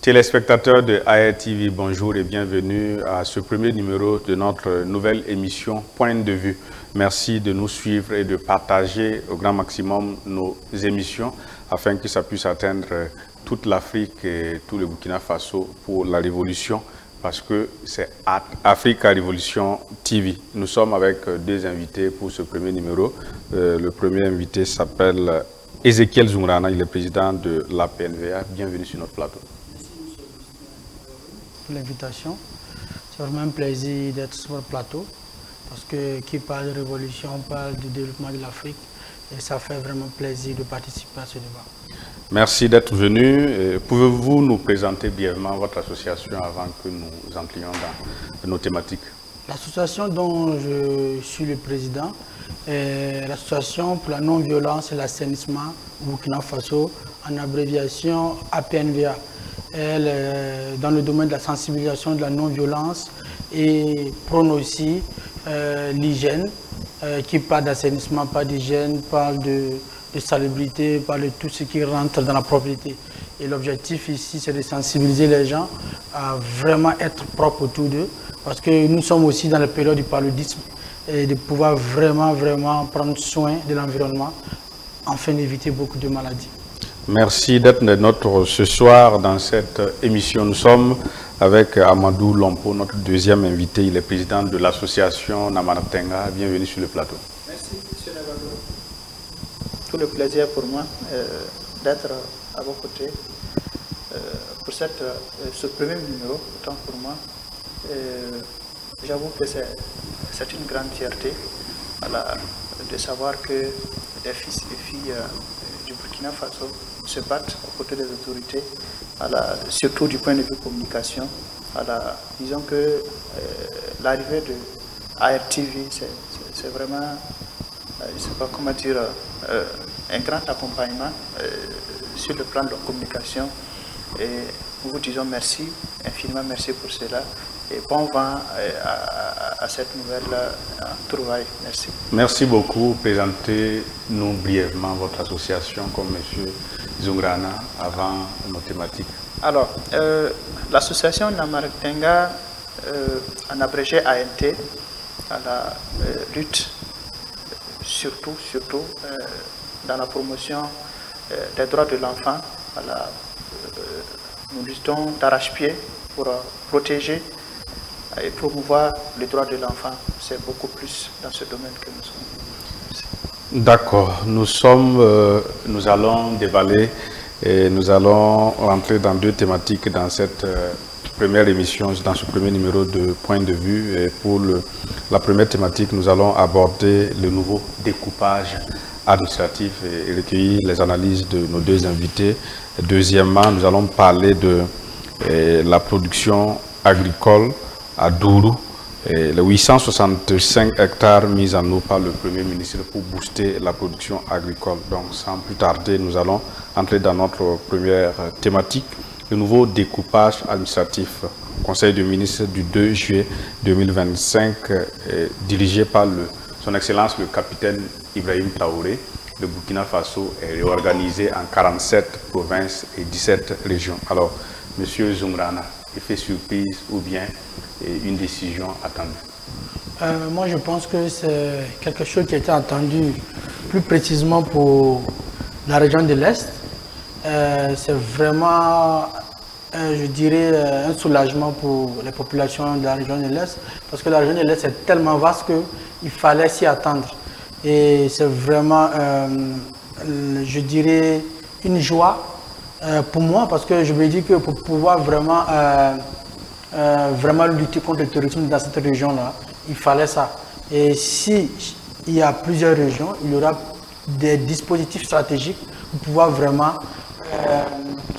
Téléspectateurs de ARTV, bonjour et bienvenue à ce premier numéro de notre nouvelle émission Point de vue. Merci de nous suivre et de partager au grand maximum nos émissions afin que ça puisse atteindre toute l'Afrique et tout le Burkina Faso pour la révolution, parce que c'est Africa Révolution TV. Nous sommes avec deux invités pour ce premier numéro. Le premier invité s'appelle Ezekiel Zoungrana, il est président de la PNVA. Bienvenue sur notre plateau. Pour l'invitation. C'est vraiment un plaisir d'être sur le plateau parce que qui parle de révolution, on parle du développement de l'Afrique et ça fait vraiment plaisir de participer à ce débat. Merci d'être venu. Pouvez-vous nous présenter brièvement votre association avant que nous entrions dans nos thématiques? L'association dont je suis le président est l'association pour la non-violence et l'assainissement au Burkina Faso, en abréviation APNVA. Elle est dans le domaine de la sensibilisation de la non-violence et prône aussi l'hygiène, qui parle d'assainissement, pas d'hygiène, parle de salubrité, parle de tout ce qui rentre dans la propriété. Et l'objectif ici, c'est de sensibiliser les gens à vraiment être propres autour d'eux, parce que nous sommes aussi dans la période du paludisme et de pouvoir vraiment prendre soin de l'environnement afin d'éviter beaucoup de maladies. Merci d'être notre ce soir dans cette émission. Nous sommes avec Amadou Lompo, notre deuxième invité. Il est président de l'association Namaratenga. Bienvenue sur le plateau. Merci, M. Navado. Tout le plaisir pour moi d'être à vos côtés pour ce premier numéro, autant pour moi. J'avoue que c'est une grande fierté de savoir que les fils et filles du Burkina Faso se battent aux côtés des autorités, surtout du point de vue communication. Disons que l'arrivée de ARTV, c'est vraiment, je ne sais pas comment dire, un grand accompagnement sur le plan de la communication. Et nous vous disons merci, infiniment merci pour cela. Et bon vent à cette nouvelle trouvaille. Merci. Merci beaucoup. Présentez-nous brièvement votre association comme M. Zoungrana avant nos thématiques. Alors, l'association Namaratenga, en abrégé ANT, à la lutte, surtout dans la promotion des droits de l'enfant. Nous luttons d'arrache-pied pour protéger et promouvoir les droits de l'enfant. C'est beaucoup plus dans ce domaine que nous sommes. D'accord. Nous allons déballer et nous allons rentrer dans deux thématiques dans cette première émission, dans ce premier numéro de Point de vue. Et pour la première thématique, nous allons aborder le nouveau découpage administratif et recueillir les analyses de nos deux invités. Deuxièmement, nous allons parler de la production agricole à Dourou, les 865 hectares mis en eau par le Premier ministre pour booster la production agricole. Donc, sans plus tarder, nous allons entrer dans notre première thématique, le nouveau découpage administratif. Conseil des ministres du 2 juillet 2025, dirigé par son Excellence le capitaine Ibrahim Traoré. Le Burkina Faso est réorganisé en 47 provinces et 17 régions. Alors, Monsieur Zoungrana, effet surprise ou bien une décision attendue? Moi, je pense que c'est quelque chose qui a été attendu plus précisément pour la région de l'Est. C'est vraiment, je dirais, un soulagement pour les populations de la région de l'Est, parce que la région de l'Est est tellement vaste qu'il fallait s'y attendre. Et c'est vraiment, je dirais, une joie pour moi, parce que je me dis que pour pouvoir vraiment lutter contre le terrorisme dans cette région-là, il fallait ça. Et s'il y a plusieurs régions, il y aura des dispositifs stratégiques pour pouvoir vraiment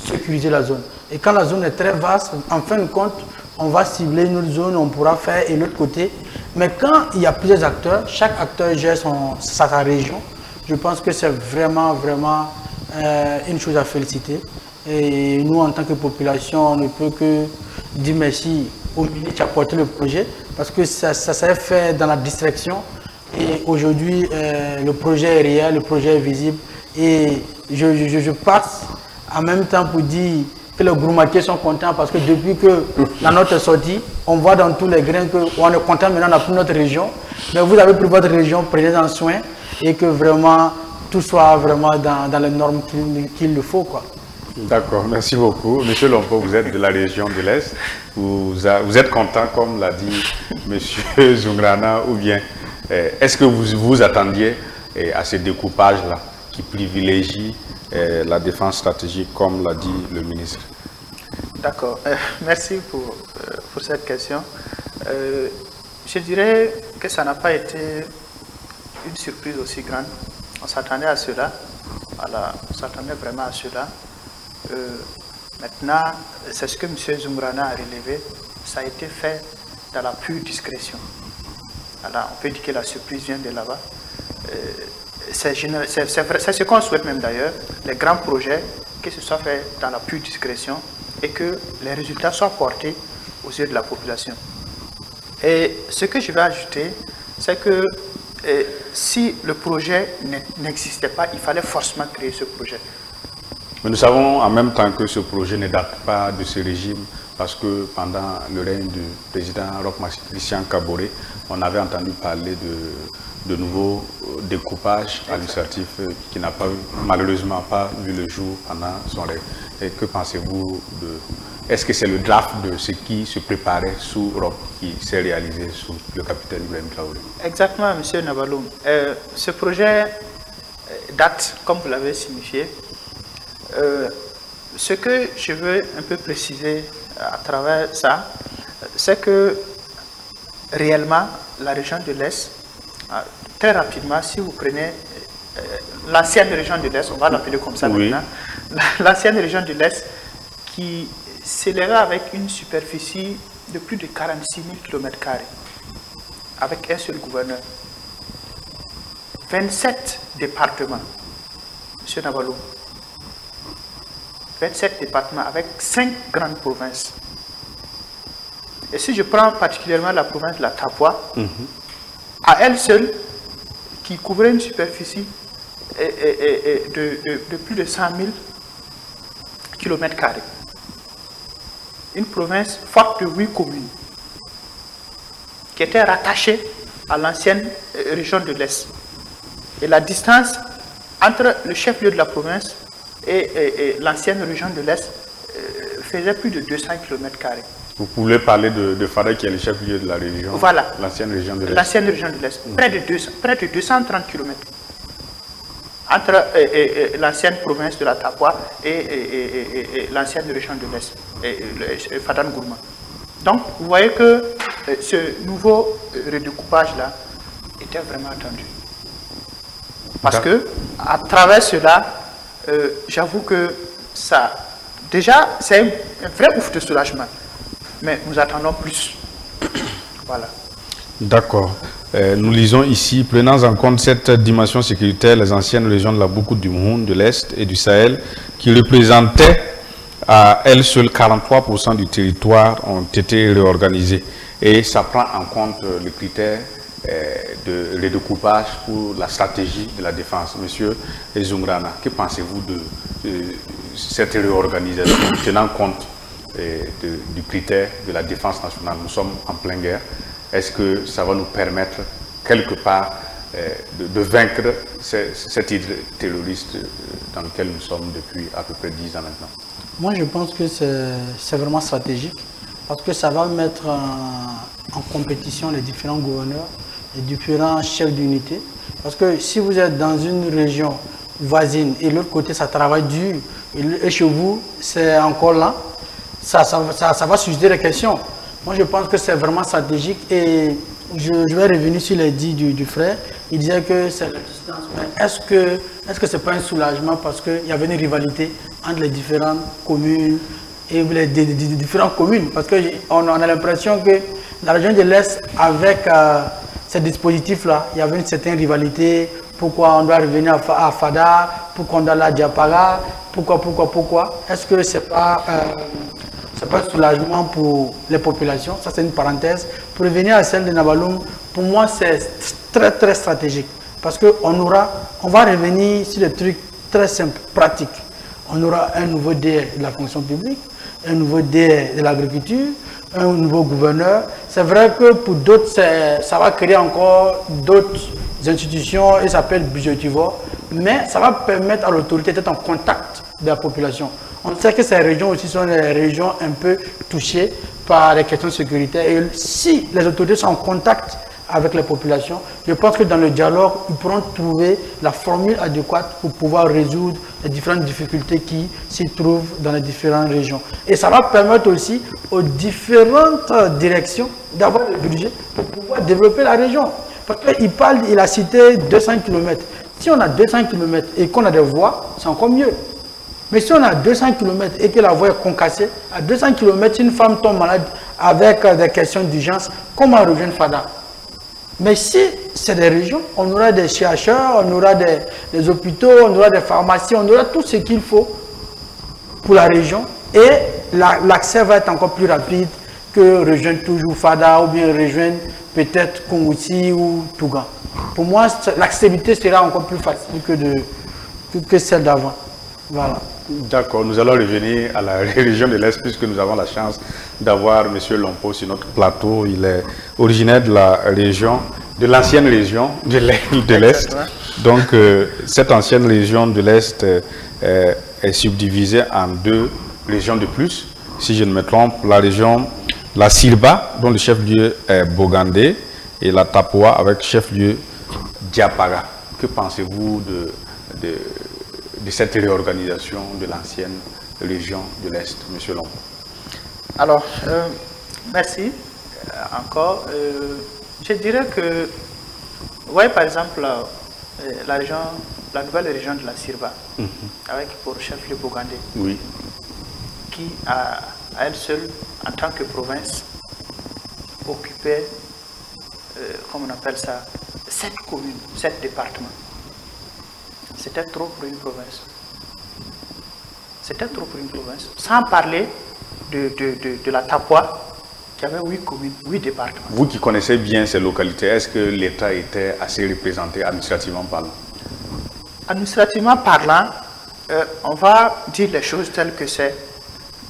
sécuriser la zone. Et quand la zone est très vaste, en fin de compte, on va cibler une autre zone, on pourra faire et l'autre côté. Mais quand il y a plusieurs acteurs, chaque acteur gère sa région, je pense que c'est vraiment une chose à féliciter. Et nous, en tant que population, on ne peut que dire merci au ministre qui a porté le projet, parce que ça s'est fait dans la distraction. Et aujourd'hui, le projet est réel, le projet est visible. Et je passe en même temps pour dire que les Gouroumakiers sont contents parce que depuis que la note est sortie, on voit dans tous les grains qu'on est content maintenant, on n'a plus notre région. Mais vous avez pris votre région, prenez-en soin et que vraiment tout soit vraiment dans les normes qu'il le faut, quoi. D'accord, merci beaucoup. Monsieur Lompo, vous êtes de la région de l'Est. Vous êtes content, comme l'a dit Monsieur Zungrana, ou bien est-ce que vous vous attendiez à ce découpage-là qui privilégie la défense stratégique, comme l'a dit le ministre? D'accord, merci pour cette question. Je dirais que ça n'a pas été une surprise aussi grande. On s'attendait à cela, on s'attendait vraiment à cela. Maintenant, c'est ce que M. Zungrana a relevé, ça a été fait dans la pure discrétion. Alors, on peut dire que la surprise vient de là-bas. C'est ce qu'on souhaite même d'ailleurs, les grands projets, que ce soit fait dans la pure discrétion et que les résultats soient portés aux yeux de la population. Et ce que je vais ajouter, c'est que si le projet n'existait pas, il fallait forcément créer ce projet. Mais nous savons en même temps que ce projet ne date pas de ce régime, parce que pendant le règne du président Roch-Christian Kaboré, on avait entendu parler de nouveaux découpages administratifs qui n'a malheureusement pas vu le jour pendant son règne. Et que pensez-vous de... Est-ce que c'est le draft de ce qui se préparait sous Roch qui s'est réalisé sous le capitaine Ibrahim Traoré? Exactement, M. Nabaloum. Ce projet date, comme vous l'avez signifié. Ce que je veux un peu préciser à travers ça, c'est que réellement, la région de l'Est, très rapidement, si vous prenez l'ancienne région de l'Est, on va l'appeler comme ça maintenant, l'ancienne région de l'Est qui s'élève avec une superficie de plus de 46 000 km², avec un seul gouverneur. 27 départements, M. Nabalou. 27 départements avec 5 grandes provinces. Et si je prends particulièrement la province de la Tapua, à elle seule, qui couvrait une superficie de plus de 100 000 km². Une province forte de 8 communes, qui était rattachée à l'ancienne région de l'Est. Et la distance entre le chef-lieu de la province et l'ancienne région de l'Est faisait plus de 200 km². Vous pouvez parler de Fada qui est le chef-lieu de la région, voilà, l'ancienne région de l'Est. L'ancienne région de l'Est, près de 230 km entre l'ancienne province de la Tapua et l'ancienne région de l'Est, Fadan Gourma. Donc, vous voyez que ce nouveau redécoupage-là était vraiment attendu. Parce que, à travers cela, j'avoue que ça, déjà, c'est un vrai ouf de soulagement. Mais nous attendons plus. Voilà. D'accord. Nous lisons ici, prenant en compte cette dimension sécuritaire, les anciennes régions de la Boukout du Moun, de l'Est et du Sahel, qui représentaient à elles seules 43% du territoire, ont été réorganisées. Et ça prend en compte le critère de redécoupage pour la stratégie de la défense. Monsieur Zungrana, que pensez-vous de cette réorganisation, tenant compte du critère de la défense nationale? Nous sommes en pleine guerre. Est-ce que ça va nous permettre, quelque part, de vaincre cet hydre terroriste dans lequel nous sommes depuis à peu près 10 ans maintenant? Moi, je pense que c'est vraiment stratégique, parce que ça va mettre en compétition les différents gouverneurs, les différents chefs d'unité. Parce que si vous êtes dans une région voisine et l'autre côté, ça travaille dur, et chez vous, c'est encore là, ça va susciter des questions. Moi, je pense que c'est vraiment stratégique et je vais revenir sur les dits du frère. Il disait que c'est la distance. Mais est-ce que ce n'est pas un soulagement parce qu'il y avait une rivalité entre les différentes communes et les différentes communes? Parce qu'on a l'impression que la région de l'Est, avec ces dispositifs-là, il y avait une certaine rivalité. Pourquoi on doit revenir à Fada? Pourquoi on doit aller à Diapara? Pourquoi? Est-ce que ce n'est pas... c'est pas un soulagement pour les populations, ça c'est une parenthèse. Pour revenir à celle de Nabaloum, pour moi c'est très stratégique. Parce qu'on va revenir sur des trucs très simples, pratiques. On aura un nouveau DG de la fonction publique, un nouveau DG de l'agriculture, un nouveau gouverneur. C'est vrai que pour d'autres, ça va créer encore d'autres institutions et ça peut être budgétivore, mais ça va permettre à l'autorité d'être en contact de la population. On sait que ces régions aussi sont des régions un peu touchées par les questions sécuritaires. Et si les autorités sont en contact avec les populations, je pense que dans le dialogue, ils pourront trouver la formule adéquate pour pouvoir résoudre les différentes difficultés qui s'y trouvent dans les différentes régions. Et ça va permettre aussi aux différentes directions d'avoir le budget pour pouvoir développer la région. Parce qu'il a cité 200 km. Si on a 200 km et qu'on a des voies, c'est encore mieux. Mais si on a 200 km et que la voie est concassée, à 200 km, si une femme tombe malade avec des questions d'urgence, comment rejoindre Fada? Mais si c'est des régions, on aura des chercheurs, on aura des hôpitaux, on aura des pharmacies, on aura tout ce qu'il faut pour la région et l'accès va être encore plus rapide que rejoindre toujours Fada ou bien rejoindre peut-être Kongouti ou Tougan. Pour moi, l'accessibilité sera encore plus facile que celle d'avant. Voilà. D'accord, nous allons revenir à la région de l'Est puisque nous avons la chance d'avoir M. Lompo sur notre plateau. Il est originaire de la région, de l'ancienne région de l'Est. Donc, cette ancienne région de l'Est est subdivisée en deux régions de plus. Si je ne me trompe, la région, la Sirba, dont le chef-lieu est Bogandé, et la Tapoa avec chef-lieu Diapara. Que pensez-vous de cette réorganisation de l'ancienne région de l'Est, M. Lompo? Alors, merci encore. Je dirais que, vous voyez par exemple la nouvelle région de la Sirba, avec pour chef-lieu Bogandé, oui, qui à elle seule, en tant que province, occupait, comment on appelle ça, 7 communes, 7 départements. C'était trop pour une province. C'était trop pour une province. Sans parler de la Tapoa, qui avait 8 communes, 8 départements. Vous qui connaissez bien ces localités, est-ce que l'État était assez représenté administrativement parlant? Administrativement parlant, on va dire les choses telles que c'est.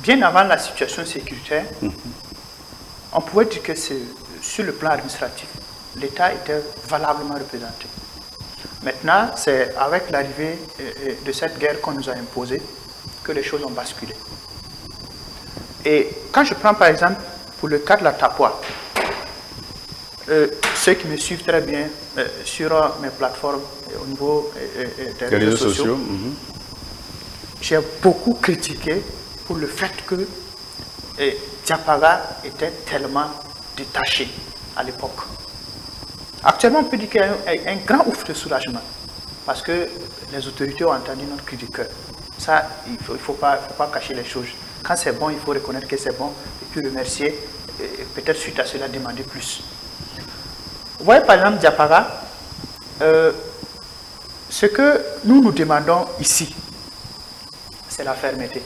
Bien avant la situation sécuritaire, on pouvait dire que sur le plan administratif, l'État était valablement représenté. Maintenant, c'est avec l'arrivée de cette guerre qu'on nous a imposée que les choses ont basculé. Et quand je prends par exemple pour le cas de la Tapoa, ceux qui me suivent très bien sur mes plateformes au niveau des réseaux sociaux, j'ai beaucoup critiqué pour le fait que Diapara était tellement détaché à l'époque. Actuellement, on peut dire qu'il y a un grand ouf de soulagement parce que les autorités ont entendu notre cri du cœur. Ça, il ne faut pas cacher les choses. Quand c'est bon, il faut reconnaître que c'est bon et puis remercier et peut-être suite à cela demander plus. Vous voyez par exemple Diapara, ce que nous demandons ici, c'est la fermeté.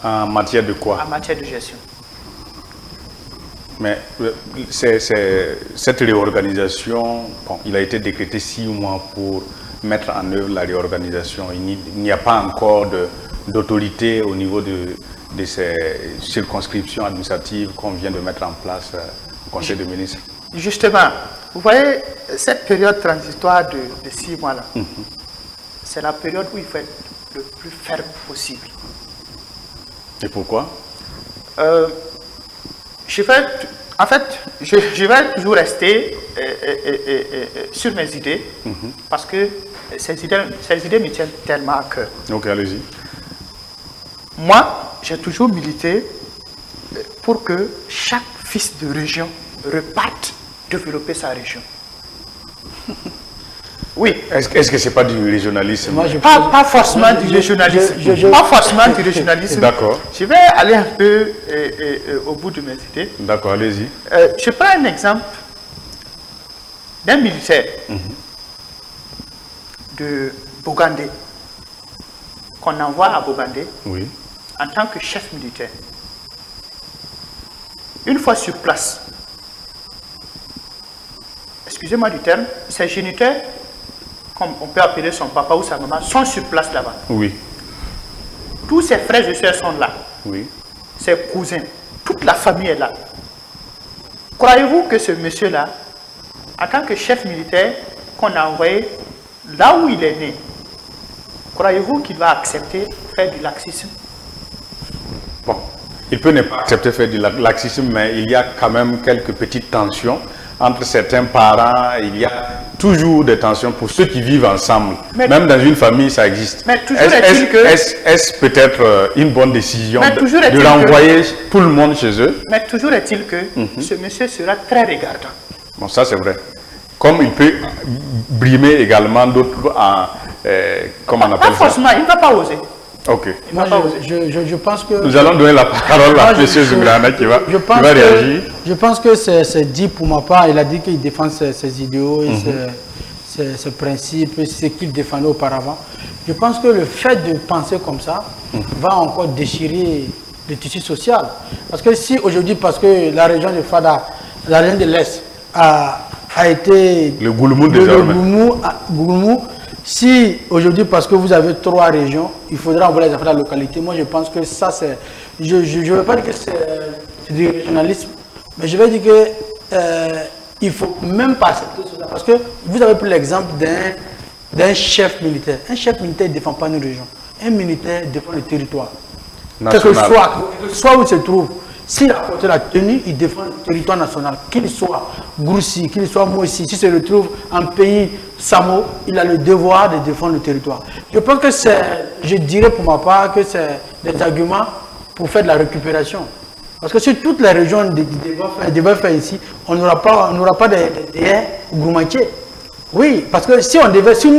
En matière de quoi? En matière de gestion. Mais cette réorganisation, bon, il a été décrété 6 mois pour mettre en œuvre la réorganisation. Il n'y a pas encore d'autorité au niveau de ces circonscriptions administratives qu'on vient de mettre en place au Conseil des ministres. Justement, vous voyez, cette période transitoire de 6 mois-là, c'est la période où il faut être le plus ferme possible. Et pourquoi? Je vais toujours rester sur mes idées parce que ces idées me tiennent tellement à cœur. Ok, allez-y. Moi, j'ai toujours milité pour que chaque fils de région reparte développer sa région. Oui. Est-ce que ce n'est pas du régionalisme? Pas forcément du régionalisme. Pas forcément du régionalisme. D'accord. Je vais aller un peu au bout de mes idées. D'accord, allez-y. Je prends un exemple d'un militaire de Bogandé, qu'on envoie à Bogandé en tant que chef militaire. Une fois sur place, excusez-moi du terme, ces géniteurs, comme on peut appeler son papa ou sa maman, sont sur place là-bas. Oui. Tous ses frères et sœurs sont là. Oui. Ses cousins. Toute la famille est là. Croyez-vous que ce monsieur-là, en tant que chef militaire qu'on a envoyé là où il est né, croyez-vous qu'il va accepter de faire du laxisme? Bon, il peut ne pas accepter de faire du laxisme, mais il y a quand même quelques petites tensions entre certains parents. Il y a toujours des tensions pour ceux qui vivent ensemble. Mais même dans une famille, ça existe. Mais toujours est-il que... Est-ce peut-être une bonne décision de renvoyer tout le monde chez eux? Mais toujours est-il que ce monsieur sera très regardant. Bon, ça c'est vrai. Comme il peut brimer également d'autres en... comment on appelle ça? Pas forcément, il ne va pas oser. Ok. Moi, je pense que... Nous allons donner la parole à M. Zougrana qui va réagir. Je pense que c'est dit pour ma part. Il a dit qu'il défend ses idéaux et ses principes, ce qu'il défendait auparavant. Je pense que le fait de penser comme ça va encore déchirer le tissu social. Parce que si aujourd'hui, parce que la région de Fada, la région de l'Est, a été... Le Gouloumou désormais. Gouloumou, si aujourd'hui, parce que vous avez 3 régions, il faudra envoyer les enfants dans la localité, moi je pense que ça c'est... Je ne veux pas dire que c'est du régionalisme, mais je vais dire que il ne faut même pas accepter cela. Parce que vous avez pris l'exemple d'un chef militaire. Un chef militaire ne défend pas une région. Un militaire défend le territoire. Quel que soit où il se trouve. S'il a porté la tenue, il défend le territoire national. Qu'il soit Goursi, qu'il soit Moussi, s'il se retrouve en pays Samo, il a le devoir de défendre le territoire. Je pense que c'est, je dirais pour ma part, que c'est des arguments pour faire de la récupération. Parce que si toutes les régions devaient faire ici, on n'aura pas de gourmandiers. Oui, parce que si nous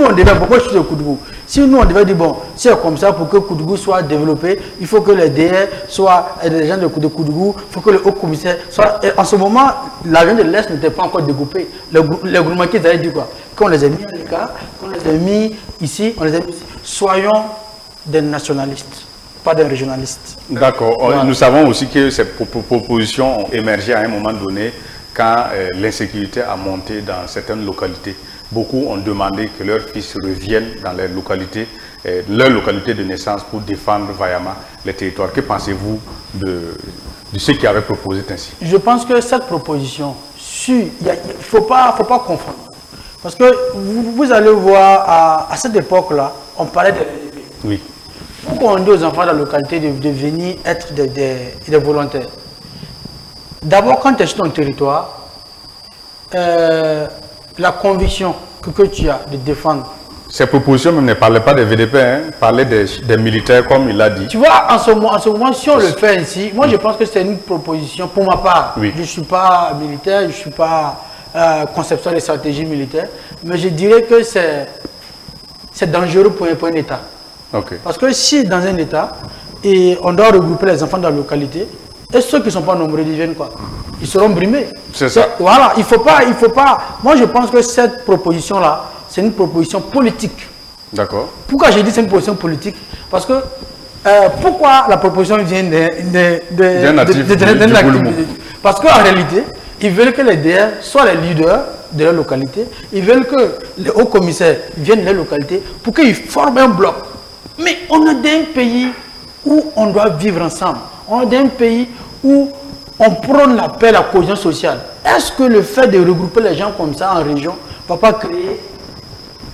on devait, pourquoi je suis de Koudougou? Si nous on devait dire, bon, c'est comme ça, pour que Koudougou soit développé, il faut que les DR soient des gens de Koudougou, il faut que le haut commissaire soit... En ce moment, la région de l'Est n'était pas encore découpée. Les gourmandiers, ils allaient dire quoi? Qu'on les a mis en écart, qu'on les a mis ici, on les a mis ici. Soyons des nationalistes, pas des régionalistes. D'accord. Voilà. Nous savons aussi que ces propositions ont émergé à un moment donné quand l'insécurité a monté dans certaines localités. Beaucoup ont demandé que leurs fils reviennent dans leur localité de naissance pour défendre vaillamment les territoires. Que pensez-vous de ceux qui avaient proposé ainsi? Je pense que cette proposition, il ne faut pas confondre. Parce que vous allez voir, à cette époque-là, on parlait de VDP. Oui. Pourquoi on dit aux enfants de la localité de venir être des volontaires? D'abord, quand tu es sur ton territoire, la conviction que tu as de défendre. Ces propositions même ne parlaient pas des VDP, hein, parlaient des militaires comme il l'a dit. Tu vois, en ce moment, si on le fait ainsi, moi je pense que c'est une proposition pour ma part. Oui. Je ne suis pas militaire, je ne suis pas concepteur de stratégie militaire, mais je dirais que c'est dangereux pour un État. Okay. Parce que si dans un État, et on doit regrouper les enfants de la localité, et ceux qui ne sont pas nombreux, ils viennent quoi? Ils seront brimés. C'est ça. Voilà, il faut pas. Moi, je pense que cette proposition-là, c'est une proposition politique. D'accord. Pourquoi j'ai dit c'est une proposition politique? Parce que, pourquoi la proposition vient d'un activité? Parce qu'en réalité, ils veulent que les DR soient les leaders de leur localité. Ils veulent que les hauts commissaires viennent de leur localité pour qu'ils forment un bloc. Mais on est dans un pays où on doit vivre ensemble. On est dans un pays où on prône la paix, la cohésion sociale. Est-ce que le fait de regrouper les gens comme ça en région ne va pas créer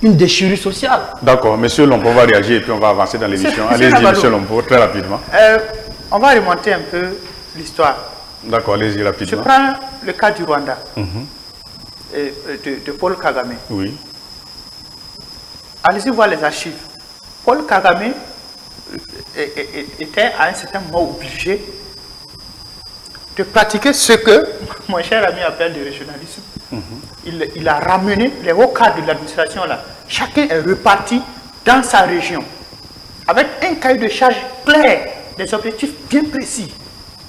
une déchirure sociale? D'accord. Monsieur Lompo va réagir et puis on va avancer dans l'émission. Allez-y, monsieur Lompo, très rapidement. On va remonter un peu l'histoire. D'accord, allez-y rapidement. Je prends le cas du Rwanda, de Paul Kagame. Oui. Allez-y voir les archives. Paul Kagame était à un certain moment obligé de pratiquer ce que mon cher ami appelle le régionalisme. Il a ramené les hauts cadres de l'administration là. Chacun est reparti dans sa région avec un cahier de charge clair, des objectifs bien précis.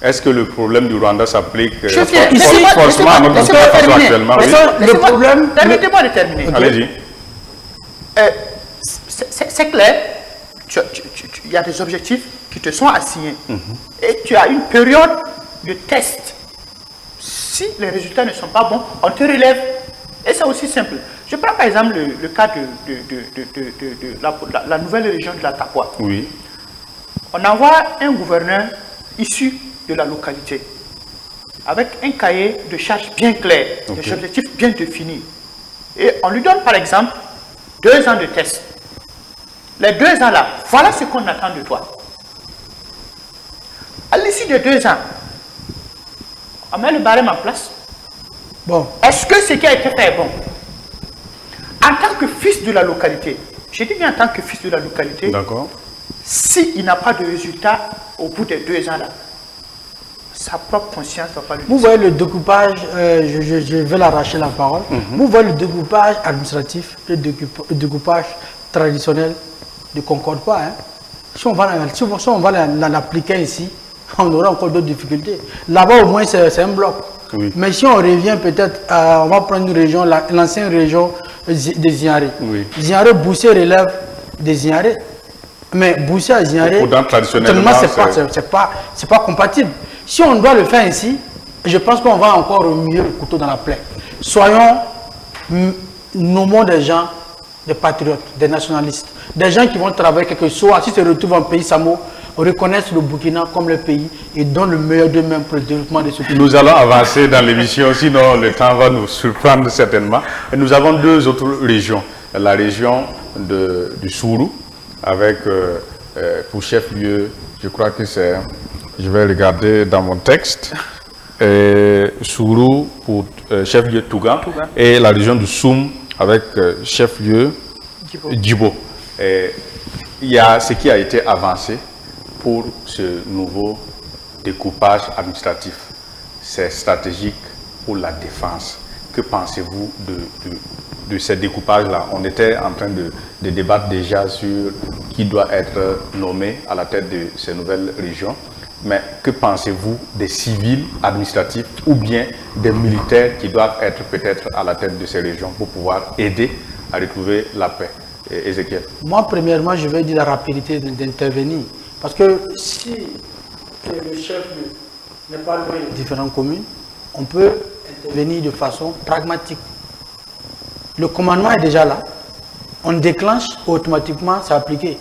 Est-ce que le problème du Rwanda s'applique forcément à notre situation actuellement? Le problème... Permettez-moi de terminer. Allez-y. C'est clair, il y a des objectifs qui te sont assignés. Et tu as une période de test. Si les résultats ne sont pas bons, on te relève. Et c'est aussi simple. Je prends par exemple le cas de la nouvelle région de la Tapua. Oui. On envoie un gouverneur issu de la localité, avec un cahier de charges bien clair, des objectifs bien définis. Et on lui donne par exemple 2 ans de test. Les 2 ans là, voilà ce qu'on attend de toi. À l'issue de 2 ans, on met le barème en place. Bon. Est-ce que ce qui a été fait est bon? En tant que fils de la localité, je dis bien en tant que fils de la localité, s'il n'a pas de résultat au bout des 2 ans là, sa propre conscience ne va pas lui dire. Vous voyez le découpage, je vais l'arracher la parole. Vous voyez le découpage administratif, le découpage traditionnel ne concorde pas. Hein. Si on va l'appliquer ici, on aura encore d'autres difficultés. Là-bas, au moins, c'est un bloc. Oui. Mais si on revient peut-être, on va prendre une région, l'ancienne région des Ziaré. Oui. Ziaré, Boussé relève des Ziaré. Mais Boussé à Ziaré, traditionnellement, c'est pas compatible. Si on doit le faire ici, je pense qu'on va encore remuer le couteau dans la plaie. Soyons, nommons des gens, des patriotes, des nationalistes, des gens qui vont travailler quelque chose, si se retrouvent en pays Samo, reconnaissent le Burkina comme le pays et donnent le meilleur d'eux-mêmes pour le développement de ce pays. Nous allons avancer dans l'émission, sinon le temps va nous surprendre certainement. Et nous avons 2 autres régions. La région du Sourou, avec pour chef-lieu, je crois que c'est, je vais regarder dans mon texte, Sourou pour chef-lieu Touga, et la région du Soum avec chef-lieu Djibo. Il y a ce qui a été avancé pour ce nouveau découpage administratif. C'est stratégique pour la défense. Que pensez-vous de ces découpages-là? On était en train de débattre déjà sur qui doit être nommé à la tête de ces nouvelles régions. Mais que pensez-vous des civils administratifs ou bien des militaires qui doivent être peut-être à la tête de ces régions pour pouvoir aider à retrouver la paix? Ézéchiel. Moi, premièrement, je vais dire la rapidité d'intervenir. Parce que si le chef n'est pas loin de différentes communes, on peut intervenir de façon pragmatique. Le commandement est déjà là. On déclenche, automatiquement, c'est appliqué.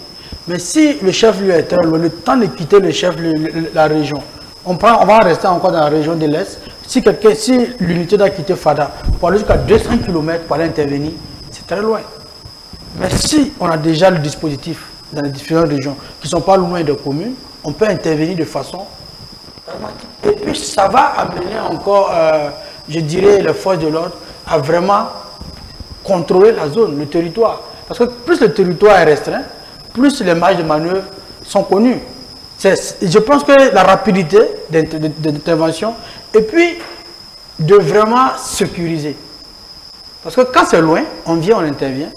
Mais si le chef-lieu est très loin, le temps de quitter le chef-lieu, la région, on va rester encore dans la région de l'Est. Si l'unité doit quitter Fada pour aller jusqu'à 200 km pour aller intervenir, c'est très loin. Mais si on a déjà le dispositif dans les différentes régions qui ne sont pas loin des communes, on peut intervenir de façon pragmatique. Et puis ça va amener encore, je dirais, les forces de l'ordre à vraiment contrôler la zone, le territoire. Parce que plus le territoire est restreint, plus les marges de manœuvre sont connues. Je pense que la rapidité d'intervention et puis de vraiment sécuriser. Parce que quand c'est loin, on vient, on intervient.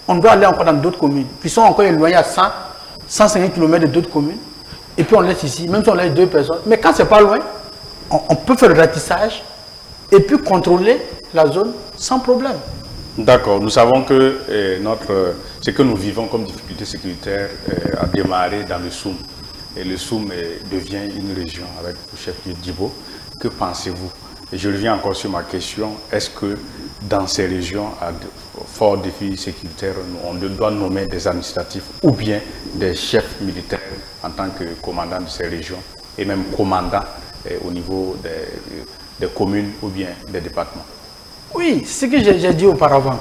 On doit aller encore dans d'autres communes qui sont encore éloignées à 100, 150 km de d'autres communes. Et puis on laisse ici, même si on laisse 2 personnes. Mais quand c'est pas loin, on peut faire le ratissage et puis contrôler la zone sans problème. D'accord. Nous savons que ce que nous vivons comme difficulté sécuritaire a démarré dans le Soum. Et le Soum devient une région avec le chef-lieu Djibo. Que pensez-vous? Et je reviens encore sur ma question. Est-ce que dans ces régions, à fort défi sécuritaire, on doit nommer des administratifs ou bien des chefs militaires en tant que commandants de ces régions et même commandants au niveau des communes ou bien des départements? Oui, c'est ce que j'ai dit auparavant.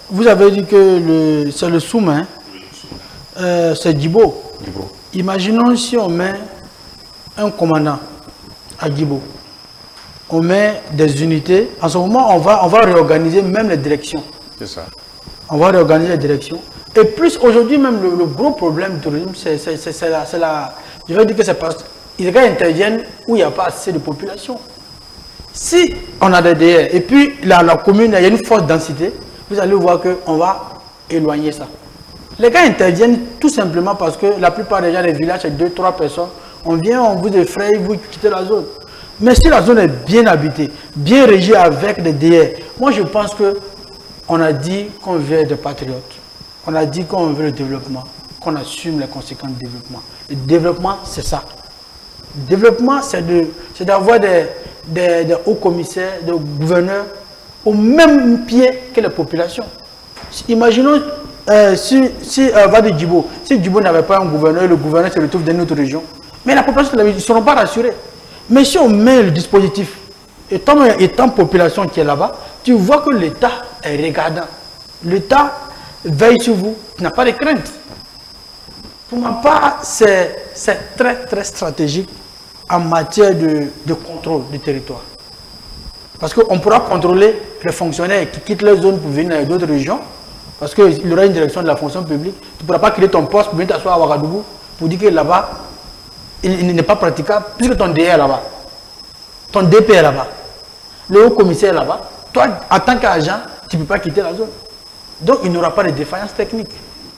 Vous avez dit que c'est le Soum, hein? C'est Djibo. Imaginons si on met un commandant à Djibo. On met des unités. En ce moment, on va réorganiser même les directions. C'est ça. On va réorganiser les directions. Et plus, aujourd'hui, même le gros problème du tourisme, c'est la... Je vais dire que c'est parce qu'ils interviennent où il n'y a pas assez de population. Si on a des DR, et puis la commune, il y a une forte densité, vous allez voir qu'on va éloigner ça. Les gars interviennent tout simplement parce que la plupart des gens des villages, c'est 2-3 personnes. On vient, on vous effraie, vous quittez la zone. Mais si la zone est bien habitée, bien régie avec des DR, moi je pense qu'on a dit qu'on veut des patriotes. On a dit qu'on veut le développement, qu'on assume les conséquences du développement. Le développement, c'est ça. Le développement, c'est d'avoir des hauts commissaires, des gouverneurs au même pied que les populations. Imaginons si Djibo n'avait pas un gouverneur, le gouverneur se retrouve dans une autre région, mais la population, ils ne seront pas rassurés. Mais si on met le dispositif, étant population qui est là-bas, tu vois que l'État est regardant. L'État veille sur vous, tu n'as pas de crainte. Pour ma part, c'est très très stratégique en matière de contrôle du territoire. Parce qu'on pourra contrôler les fonctionnaires qui quittent leur zone pour venir dans d'autres régions, parce qu'il y aura une direction de la fonction publique. Tu ne pourras pas créer ton poste pour venir t'asseoir à Ouagadougou pour dire que là-bas, il n'est pas praticable, puisque ton DE est là-bas, ton DP est là-bas, le haut commissaire est là-bas. Toi, en tant qu'agent, tu ne peux pas quitter la zone. Donc, il n'y aura pas de défaillance technique.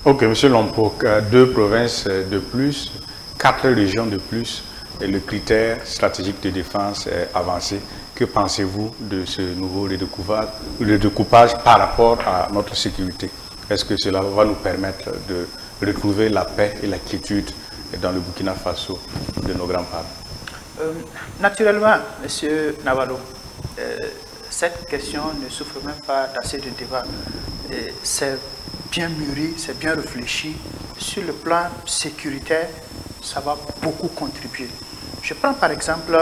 Ok, M. Lompoc, 2 provinces de plus, 4 régions de plus, et le critère stratégique de défense est avancé. Que pensez-vous de ce nouveau redécoupage par rapport à notre sécurité? Est-ce que cela va nous permettre de retrouver la paix et la quiétude dans le Burkina Faso de nos grands-parents? Naturellement, M. Navalo, cette question ne souffre même pas d'assez de débat. C'est bien mûri, c'est bien réfléchi. Sur le plan sécuritaire, ça va beaucoup contribuer. Je prends par exemple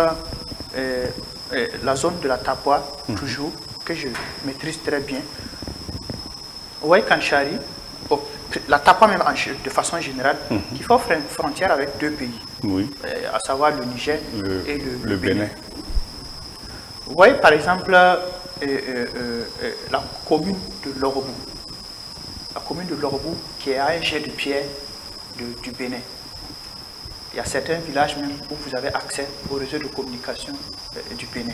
la zone de la Tapua, toujours, que je maîtrise très bien. Ouai Kanchari, la Tapua même de façon générale, qui fait frontière avec 2 pays, à savoir le Niger et le Bénin. Vous voyez par exemple la commune de Lorobou. La commune de Lorobou qui est à un jet de pierre du Bénin. Il y a certains villages même où vous avez accès au réseau de communication du Bénin.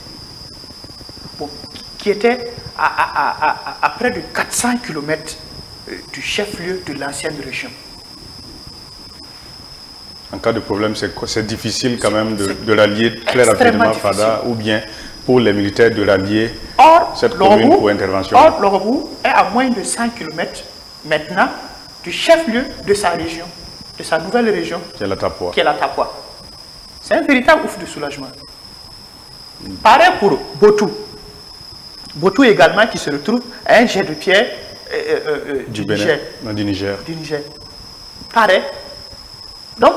Bon, qui était à près de 400 km du chef-lieu de l'ancienne région. En cas de problème, c'est difficile quand même de rallier très rapidement Fada, ou bien pour les militaires de rallier cette commune pour intervention. Or, Lorobou est à moins de 100 km maintenant du chef-lieu de sa région, de sa nouvelle région, qui est la Tapua. C'est un véritable ouf de soulagement. Pareil pour Botou. Botou également qui se retrouve à un jet de pierre du Niger. Pareil. Donc,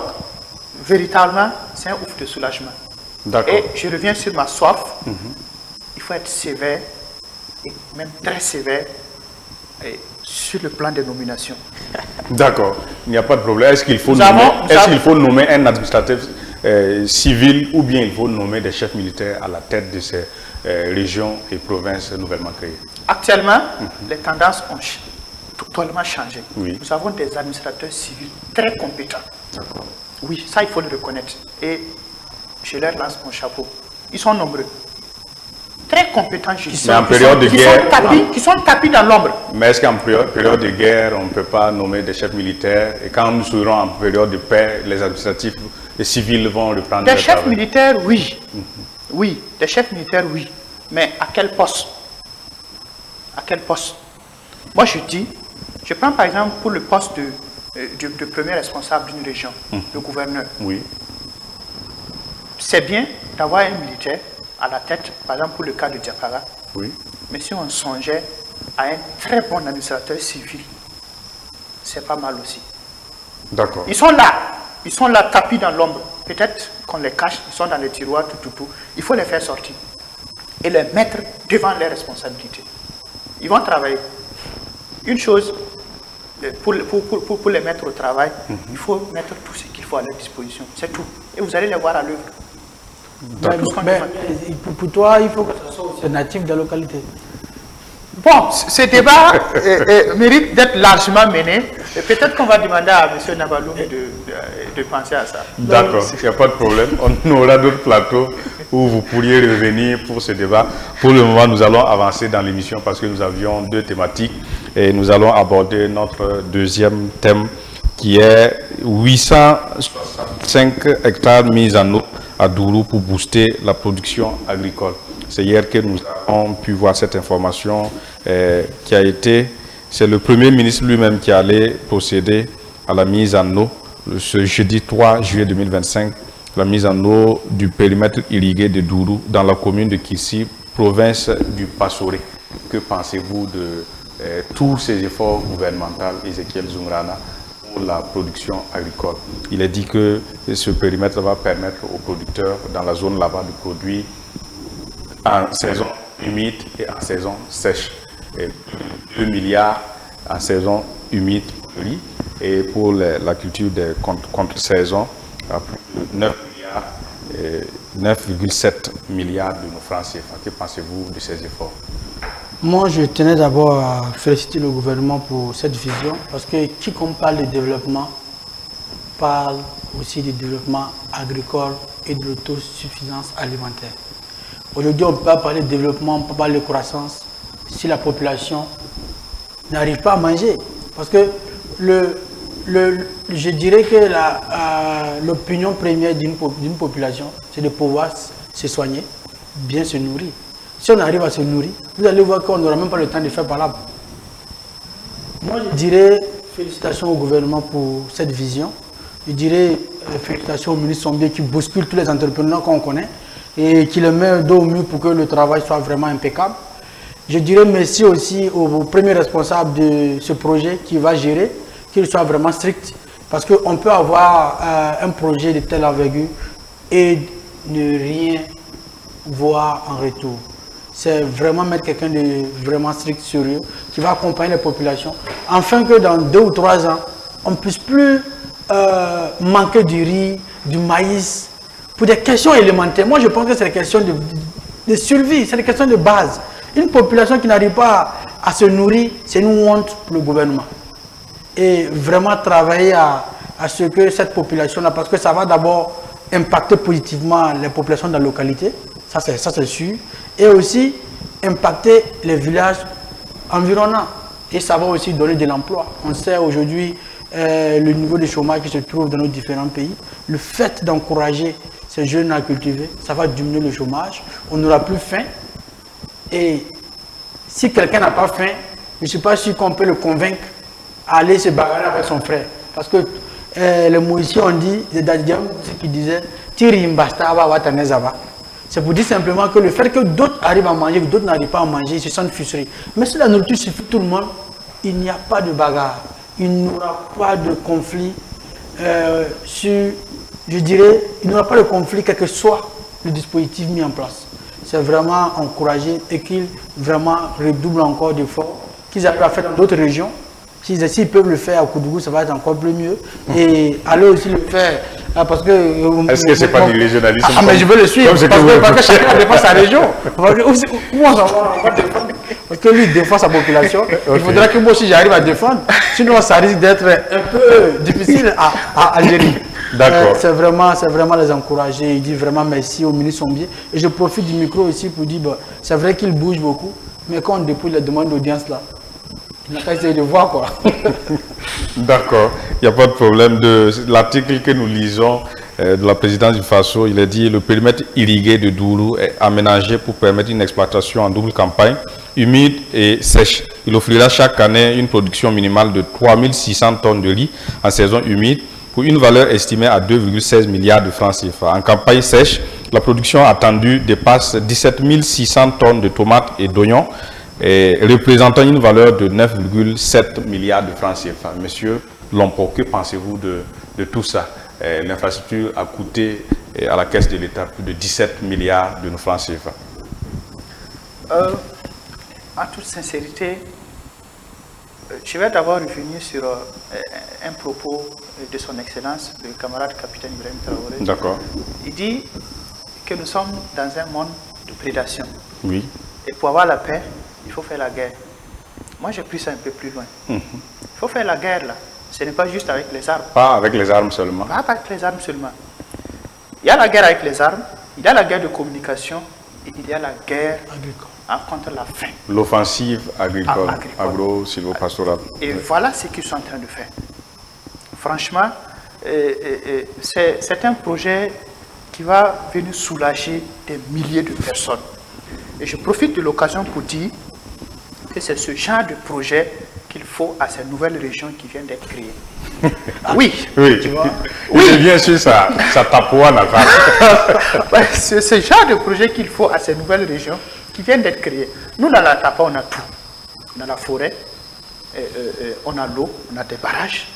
véritablement, c'est un ouf de soulagement. Et je reviens sur ma soif. Il faut être sévère, et même très sévère, sur le plan des nominations. D'accord, il n'y a pas de problème. Est-ce qu'il faut, nommer un administrateur civil ou bien il faut nommer des chefs militaires à la tête de ces régions et provinces nouvellement créées? Actuellement, les tendances ont totalement changé. Nous avons des administrateurs civils très compétents. Oui, ça il faut le reconnaître. Et je leur lance mon chapeau. Ils sont nombreux. Très compétents, qui sont tapis dans l'ombre. Mais est-ce qu'en période de guerre, on ne peut pas nommer des chefs militaires? Et quand nous serons en période de paix, les administratifs, les civils vont reprendre des chefs militaires, oui. Oui, des chefs militaires, oui. Mais à quel poste? À quel poste? Moi, je prends par exemple pour le poste de premier responsable d'une région, le gouverneur. Oui. C'est bien d'avoir un militaire à la tête, par exemple pour le cas de Diapara. Oui. Mais si on songeait à un très bon administrateur civil, c'est pas mal aussi. D'accord. Ils sont là tapis dans l'ombre. Peut-être qu'on les cache, ils sont dans les tiroirs, tout. Il faut les faire sortir et les mettre devant leurs responsabilités. Ils vont travailler. Une chose, pour les mettre au travail, il faut mettre tout ce qu'il faut à leur disposition. C'est tout. Et vous allez les voir à l'œuvre. Pour toi, il faut que ce soit aussi natif de la localité. Bon, ce débat mérite d'être largement mené. Et peut-être qu'on va demander à M. Navalou de penser à ça. D'accord, il n'y a pas de problème. On aura d'autres plateaux où vous pourriez revenir pour ce débat. Pour le moment, nous allons avancer dans l'émission parce que nous avions 2 thématiques. Et nous allons aborder notre deuxième thème qui est 865 hectares mis en eau à Dourou pour booster la production agricole. C'est hier que nous avons pu voir cette information qui a été... C'est le Premier ministre lui-même qui allait procéder à la mise en eau ce jeudi 3 juillet 2025, la mise en eau du périmètre irrigué de Dourou dans la commune de Kissi, province du Passoré. Que pensez-vous de tous ces efforts gouvernementaux, Ezekiel Zoungrana, pour la production agricole. Il est dit que ce périmètre va permettre aux producteurs dans la zone là-bas de produire en saison humide et en saison sèche. Et 2 milliards en saison humide pour le riz et pour la culture des contre-saisons, 9,7 milliards de nos francs CFA. Que pensez-vous de ces efforts? Moi, je tenais d'abord à féliciter le gouvernement pour cette vision, parce que quiconque parle de développement parle aussi du développement agricole et de l'autosuffisance alimentaire. Aujourd'hui, on ne peut pas parler de développement, on ne peut pas parler de croissance si la population n'arrive pas à manger. Parce que je dirais que l'opinion première d'une population, c'est de pouvoir se soigner, bien se nourrir. Si on arrive à se nourrir, vous allez voir qu'on n'aura même pas le temps de faire palabre. Moi, je dirais félicitations au gouvernement pour cette vision. Je dirais félicitations au ministre Sombier qui bouscule tous les entrepreneurs qu'on connaît et qui les met dos au mur pour que le travail soit vraiment impeccable. Je dirais merci aussi au premier responsable de ce projet qui va gérer, qu'il soit vraiment strict, parce qu'on peut avoir un projet de telle envergure et ne rien voir en retour. C'est vraiment mettre quelqu'un de vraiment strict, sérieux, qui va accompagner les populations, afin que dans 2 ou 3 ans, on ne puisse plus manquer du riz, du maïs, pour des questions élémentaires. Moi, je pense que c'est des questions de survie, c'est des questions de base. Une population qui n'arrive pas à se nourrir, c'est une honte pour le gouvernement. Et vraiment travailler à ce que cette population-là, parce que ça va d'abord impacter positivement les populations de la localité, ça c'est sûr, et aussi impacter les villages environnants. Et ça va aussi donner de l'emploi. On sait aujourd'hui le niveau de chômage qui se trouve dans nos différents pays. Le fait d'encourager ces jeunes à cultiver, ça va diminuer le chômage. On n'aura plus faim. Et si quelqu'un n'a pas faim, je ne suis pas sûr qu'on peut le convaincre à aller se bagarrer avec son frère. Parce que les Moïsiens ont dit, les Dadiam, ce qu'ils disaient, c'est pour dire simplement que le fait que d'autres arrivent à manger, que d'autres n'arrivent pas à manger, ils se sentent frustrés. Mais si la nourriture suffit tout le monde, il n'y a pas de bagarre, il n'y aura pas de conflit je dirais, il n'y aura pas de conflit quel que soit le dispositif mis en place. C'est vraiment encouragé et qu'ils vraiment redoublent encore d'efforts, qu'ils arrivent à faire dans d'autres régions. S'ils peuvent le faire à Koudougou, ça va être encore plus mieux. Et aller aussi le faire, parce que... Est-ce que ce n'est pas du régionalisme? Ah, mais je veux le suivre, parce que chacun défend sa région. Où on s'en va défendre? Parce que lui défend sa population. Okay. Il faudra que moi aussi j'arrive à défendre. Sinon, ça risque d'être un peu difficile à gérer. D'accord. C'est vraiment les encourager. Il dit vraiment merci au ministre Sombier. Et je profite du micro aussi pour dire, bah, c'est vrai qu'il bouge beaucoup, mais quand on dépouille la demande d'audience là, il n'a qu'à essayer de voir quoi. D'accord, il n'y a pas de problème. De l'article que nous lisons de la présidence du FASO, il est dit le périmètre irrigué de Doulou est aménagé pour permettre une exploitation en double campagne, humide et sèche. Il offrira chaque année une production minimale de 3600 tonnes de riz en saison humide pour une valeur estimée à 2,16 milliards de francs CFA. En campagne sèche, la production attendue dépasse 17 600 tonnes de tomates et d'oignons, représentant une valeur de 9,7 milliards de francs CFA. Monsieur Lompo, que pensez-vous de tout ça? L'infrastructure a coûté à la caisse de l'État plus de 17 milliards de francs CFA. En toute sincérité, je vais d'abord revenir sur un propos de son Excellence, le camarade capitaine Ibrahim Traoré. D'accord. Il dit que nous sommes dans un monde de prédation. Oui. Et pour avoir la paix, il faut faire la guerre. Moi, j'ai pris ça un peu plus loin. Il faut faire la guerre, là. Ce n'est pas juste avec les armes. Pas avec les armes seulement. Pas avec les armes seulement. Il y a la guerre avec les armes, il y a la guerre de communication, et il y a la guerre contre la faim. L'offensive agricole, agro-silvopastorale. Et voilà ce qu'ils sont en train de faire. Franchement, c'est un projet qui va venir soulager des milliers de personnes. Et je profite de l'occasion pour dire que c'est ce genre de projet qu'il faut à ces nouvelles régions qui viennent d'être créées. Oui, tu vois. Oui, bien sûr, ça tapoine à ça. C'est ce genre de projet qu'il faut à ces nouvelles régions qui viennent d'être créées. Nous, dans la Tapa, on a tout. On a la forêt, on a l'eau, on a des barrages,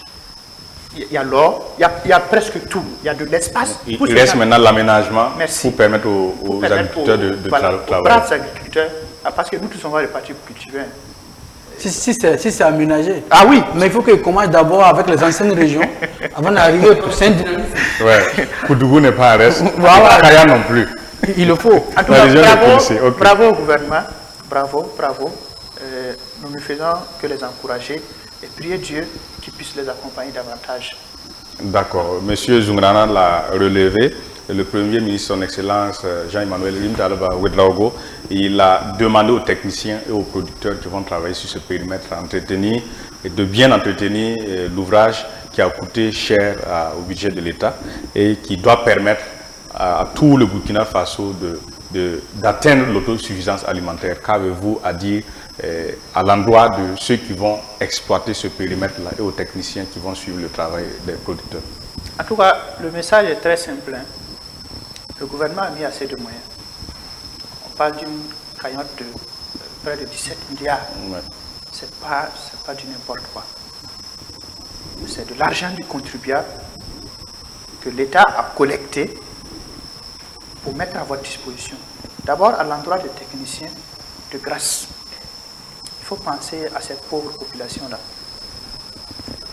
il y a l'or, il y a presque tout. Il y a de l'espace. Il reste maintenant l'aménagement pour permettre aux agriculteurs de travailler. Aux braves agriculteurs, parce que nous tous on va repartir pour cultiver. Si c'est aménagé. Ah oui. Mais il faut qu'ils commencent d'abord avec les anciennes régions avant d'arriver pour Saint-Denis. Ouais. Koudougou n'est pas un reste. Voilà. Kaya non plus. Il le faut. En tout cas, bravo au gouvernement. Bravo. Nous ne faisons que les encourager et prier Dieu qu'il puisse les accompagner davantage. D'accord. Monsieur Zungrana l'a relevé. Le Premier ministre, son Excellence Jean-Emmanuel Rimdalba Ouedraogo, il a demandé aux techniciens et aux producteurs qui vont travailler sur ce périmètre de bien entretenir l'ouvrage qui a coûté cher au budget de l'État et qui doit permettre à tout le Burkina Faso d'atteindre l'autosuffisance alimentaire. Qu'avez-vous à dire à l'endroit de ceux qui vont exploiter ce périmètre-là et aux techniciens qui vont suivre le travail des producteurs? En tout cas, le message est très simple. Le gouvernement a mis assez de moyens. On parle d'une cagnotte de près de 17 milliards. Ouais. C'est pas du n'importe quoi. C'est de l'argent du contribuable que l'État a collecté pour mettre à votre disposition. D'abord, à l'endroit des techniciens, de grâce. Il faut penser à cette pauvre population-là.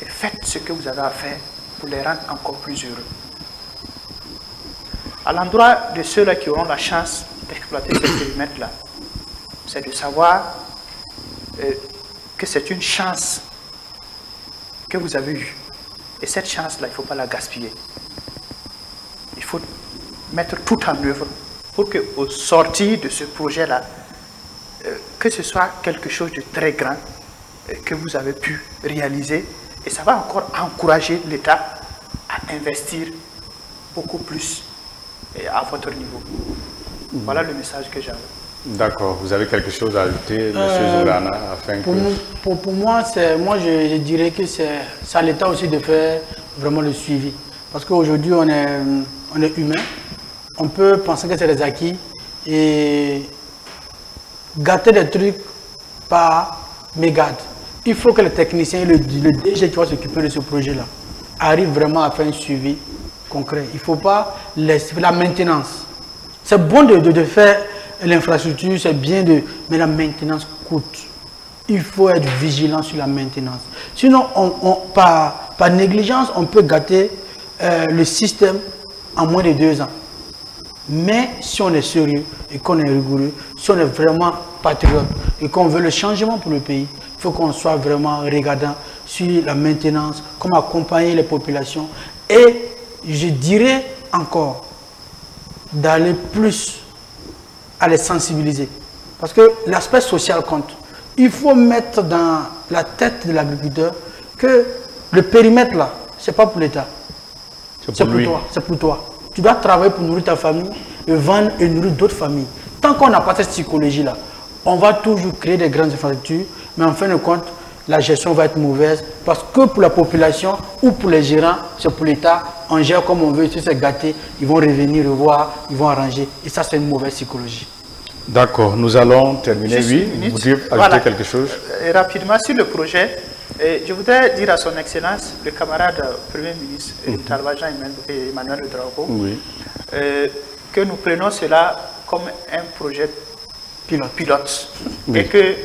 Et faites ce que vous avez à faire pour les rendre encore plus heureux. À l'endroit de ceux-là qui auront la chance d'exploiter ce périmètre-là, c'est de savoir que c'est une chance que vous avez eue. Et cette chance-là, il ne faut pas la gaspiller. Il faut mettre tout en œuvre pour qu'au sortir de ce projet-là, que ce soit quelque chose de très grand que vous avez pu réaliser. Et ça va encore encourager l'État à investir beaucoup plus à votre niveau. Voilà le message que j'avais. D'accord. Vous avez quelque chose à ajouter, M. Zungrana, afin pour moi, je dirais que c'est à l'État aussi de faire vraiment le suivi. Parce qu'aujourd'hui, on est humain. On peut penser que c'est des acquis et gâter des trucs par mégarde. Il faut que les techniciens et le DG qui va s'occuper de ce projet-là arrivent vraiment à faire un suivi concret. Il ne faut pas laisser la maintenance. C'est bon de faire l'infrastructure, c'est bien mais la maintenance coûte. Il faut être vigilant sur la maintenance. Sinon, par négligence, on peut gâter le système en moins de 2 ans. Mais si on est sérieux et qu'on est rigoureux, si on est vraiment patriote et qu'on veut le changement pour le pays, il faut qu'on soit vraiment regardant sur la maintenance, comment accompagner les populations. Et je dirais encore d'aller plus à les sensibiliser. Parce que l'aspect social compte. Il faut mettre dans la tête de l'agriculteur que le périmètre là, ce n'est pas pour l'État. C'est pour toi. C'est pour toi. Tu dois travailler pour nourrir ta famille et vendre et nourrir d'autres familles. Tant qu'on n'a pas cette psychologie-là, on va toujours créer des grandes infrastructures, mais en fin de compte, la gestion va être mauvaise parce que pour la population ou pour les gérants, c'est pour l'État, on gère comme on veut, si c'est gâté, ils vont revenir, revoir, ils vont arranger. Et ça, c'est une mauvaise psychologie. D'accord, nous allons terminer. Oui, vous voulez ajouter quelque chose? Rapidement, sur le projet, je voudrais dire à son Excellence, le camarade Premier ministre, Talba Jean-Emmanuel Ouedraogo, que nous prenons cela comme un projet pilote. Et que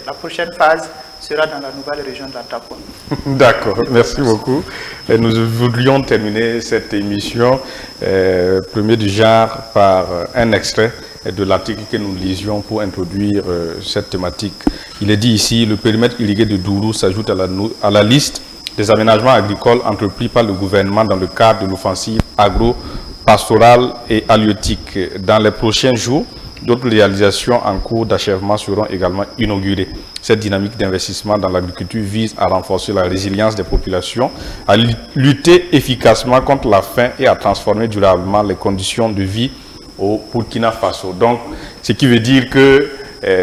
la prochaine phase sera dans la nouvelle région d'Antapour. D'accord, merci beaucoup. Et nous voudrions terminer cette émission, premier du genre, par un extrait de l'article que nous lisions pour introduire cette thématique. Il est dit ici, le périmètre irrigué de Dourou s'ajoute à la liste des aménagements agricoles entrepris par le gouvernement dans le cadre de l'offensive agro-pastorale et halieutique. Dans les prochains jours, d'autres réalisations en cours d'achèvement seront également inaugurées. Cette dynamique d'investissement dans l'agriculture vise à renforcer la résilience des populations, à lutter efficacement contre la faim et à transformer durablement les conditions de vie au Burkina Faso. Donc, ce qui veut dire que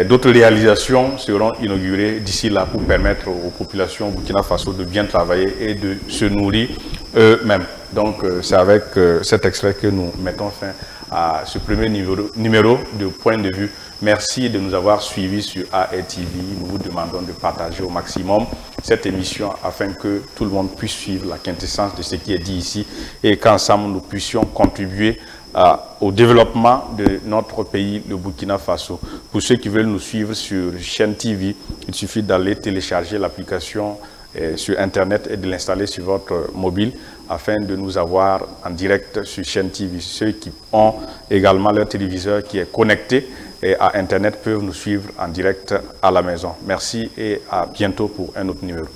d'autres réalisations seront inaugurées d'ici là pour permettre aux populations Burkina Faso de bien travailler et de se nourrir eux-mêmes. Donc, c'est avec cet extrait que nous mettons fin à ce premier numéro de Point de Vue. Merci de nous avoir suivis sur ARTV. Nous vous demandons de partager au maximum cette émission afin que tout le monde puisse suivre la quintessence de ce qui est dit ici et qu'ensemble nous puissions contribuer au développement de notre pays, le Burkina Faso. Pour ceux qui veulent nous suivre sur chaîne TV, il suffit d'aller télécharger l'application sur Internet et de l'installer sur votre mobile afin de nous avoir en direct sur chaîne TV. Ceux qui ont également leur téléviseur qui est connecté et à Internet peuvent nous suivre en direct à la maison. Merci et à bientôt pour un autre numéro.